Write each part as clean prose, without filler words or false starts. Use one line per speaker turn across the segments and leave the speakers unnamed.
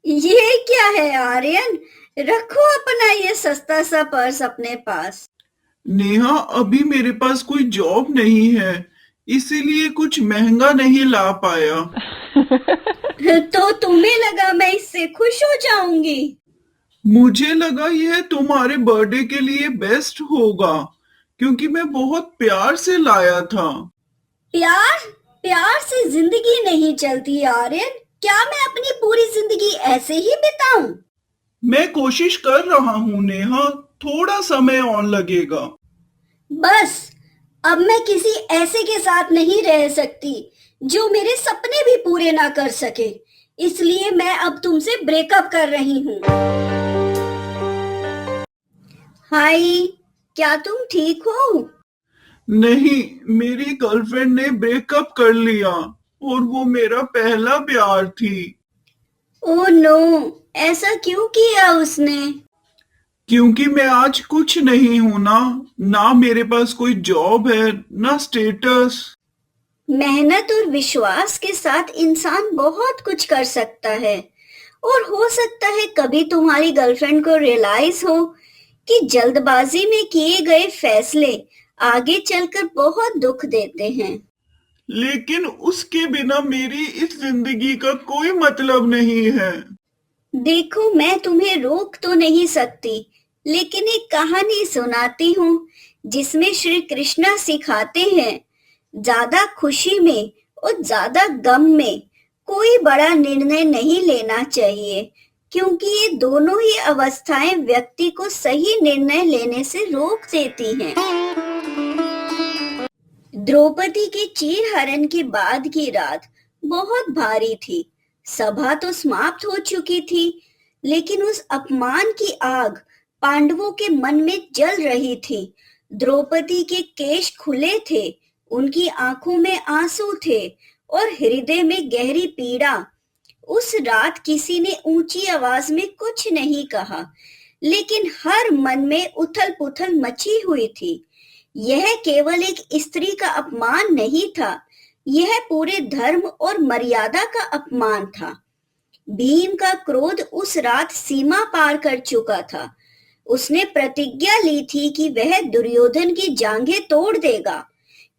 ये क्या है आर्यन? रखो अपना ये सस्ता सा पर्स अपने पास।
नेहा, अभी मेरे पास कोई जॉब नहीं है, इसीलिए कुछ महंगा नहीं ला पाया।
तो तुम्हें लगा मैं इससे खुश हो जाऊंगी?
मुझे लगा यह तुम्हारे बर्थडे के लिए बेस्ट होगा, क्योंकि मैं बहुत प्यार से लाया था।
प्यार? प्यार से जिंदगी नहीं चलती आर्यन। क्या मैं अपनी पूरी जिंदगी ऐसे ही बिताऊं?
मैं कोशिश कर रहा हूँ नेहा, थोड़ा समय और लगेगा।
बस, अब मैं किसी ऐसे के साथ नहीं रह सकती जो मेरे सपने भी पूरे ना कर सके। इसलिए मैं अब तुमसे ब्रेकअप कर रही हूँ। हाय, क्या तुम ठीक हो?
नहीं, मेरी गर्लफ्रेंड ने ब्रेकअप कर लिया और वो मेरा पहला प्यार थी।
ओह नो, ऐसा क्यों किया उसने?
क्योंकि मैं आज कुछ नहीं हूं ना, ना मेरे पास कोई जॉब है, ना स्टेटस।
मेहनत और विश्वास के साथ इंसान बहुत कुछ कर सकता है। और हो सकता है कभी तुम्हारी गर्लफ्रेंड को रियलाइज हो कि जल्दबाजी में किए गए फैसले आगे चलकर बहुत दुख देते हैं।
लेकिन उसके बिना मेरी इस जिंदगी का कोई मतलब नहीं है।
देखो, मैं तुम्हें रोक तो नहीं सकती, लेकिन एक कहानी सुनाती हूँ जिसमें श्री कृष्णा सिखाते हैं, ज्यादा खुशी में और ज्यादा गम में कोई बड़ा निर्णय नहीं लेना चाहिए, क्योंकि ये दोनों ही अवस्थाएं व्यक्ति को सही निर्णय लेने से रोक देती हैं। द्रौपदी के चीरहरण के बाद की रात बहुत भारी थी। सभा तो समाप्त हो चुकी थी, लेकिन उस अपमान की आग पांडवों के मन में जल रही थी। द्रौपदी के केश खुले थे, उनकी आंखों में आंसू थे और हृदय में गहरी पीड़ा। उस रात किसी ने ऊंची आवाज में कुछ नहीं कहा, लेकिन हर मन में उथल पुथल मची हुई थी। यह केवल एक स्त्री का अपमान नहीं था, यह पूरे धर्म और मर्यादा का अपमान था। भीम का क्रोध उस रात सीमा पार कर चुका था। उसने प्रतिज्ञा ली थी कि वह दुर्योधन की जांघें तोड़ देगा,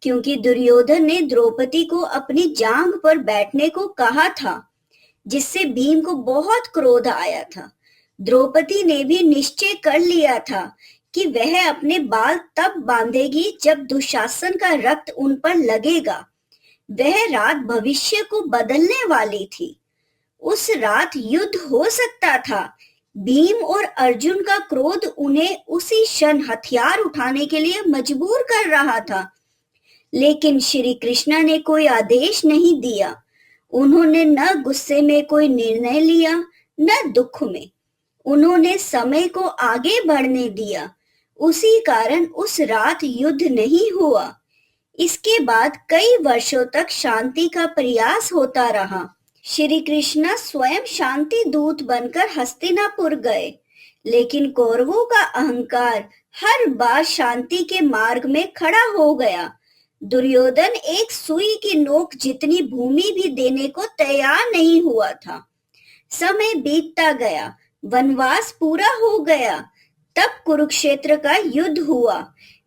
क्योंकि दुर्योधन ने द्रौपदी को अपनी जांघ पर बैठने को कहा था, जिससे भीम को बहुत क्रोध आया था। द्रौपदी ने भी निश्चय कर लिया था कि वह अपने बाल तब बांधेगी जब दुशासन का रक्त उन पर लगेगा। वह रात भविष्य को बदलने वाली थी। उस रात युद्ध हो सकता था। भीम और अर्जुन का क्रोध उन्हें उसी क्षण हथियार उठाने के लिए मजबूर कर रहा था, लेकिन श्री कृष्णा ने कोई आदेश नहीं दिया। उन्होंने न गुस्से में कोई निर्णय लिया, न दुख में। उन्होंने समय को आगे बढ़ने दिया। उसी कारण उस रात युद्ध नहीं हुआ। इसके बाद कई वर्षों तक शांति का प्रयास होता रहा। श्री कृष्ण स्वयं शांति दूत बनकर हस्तिनापुर गए, लेकिन कौरवों का अहंकार हर बार शांति के मार्ग में खड़ा हो गया। दुर्योधन एक सुई की नोक जितनी भूमि भी देने को तैयार नहीं हुआ था। समय बीतता गया, वनवास पूरा हो गया, तब कुरुक्षेत्र का युद्ध हुआ।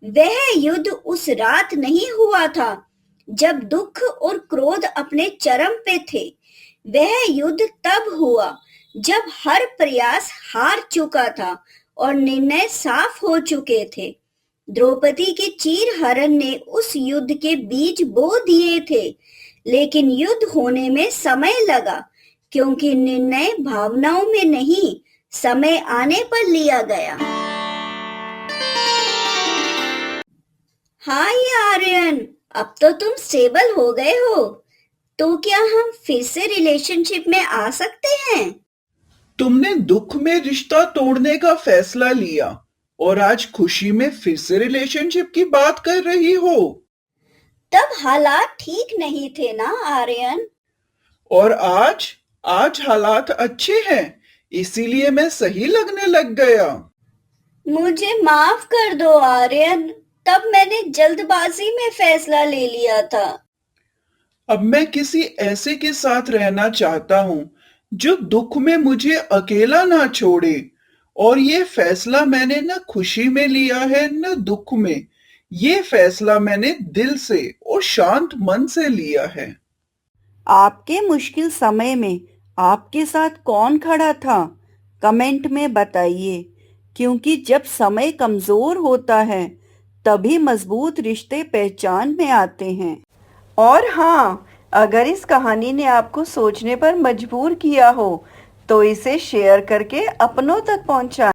वह युद्ध उस रात नहीं हुआ था जब दुख और क्रोध अपने चरम पे थे। वह युद्ध तब हुआ जब हर प्रयास हार चुका था और निर्णय साफ हो चुके थे। द्रौपदी के चीरहरण ने उस युद्ध के बीज बो दिए थे, लेकिन युद्ध होने में समय लगा, क्योंकि निर्णय भावनाओं में नहीं, समय आने पर लिया गया। हाय आर्यन, अब तो तुम स्टेबल हो गए हो, तो क्या हम फिर से रिलेशनशिप में आ सकते हैं?
तुमने दुख में रिश्ता तोड़ने का फैसला लिया और आज खुशी में फिर से रिलेशनशिप की बात कर रही हो।
तब हालात ठीक नहीं थे ना आर्यन?
और आज आज हालात अच्छे हैं, इसीलिए मैं सही लगने लग गया।
मुझे माफ कर दो आर्यन, तब मैंने जल्दबाजी में फैसला ले लिया था।
अब मैं किसी ऐसे के साथ रहना चाहता हूँ जो दुख में मुझे अकेला ना छोड़े। और ये फैसला मैंने न खुशी में लिया है न दुख में। ये फैसला मैंने दिल से और शांत मन से लिया है।
आपके मुश्किल समय में आपके साथ कौन खड़ा था? कमेंट में बताइए, क्योंकि जब समय कमजोर होता है तभी मजबूत रिश्ते पहचान में आते हैं। और हाँ, अगर इस कहानी ने आपको सोचने पर मजबूर किया हो तो इसे शेयर करके अपनों तक पहुंचाएं।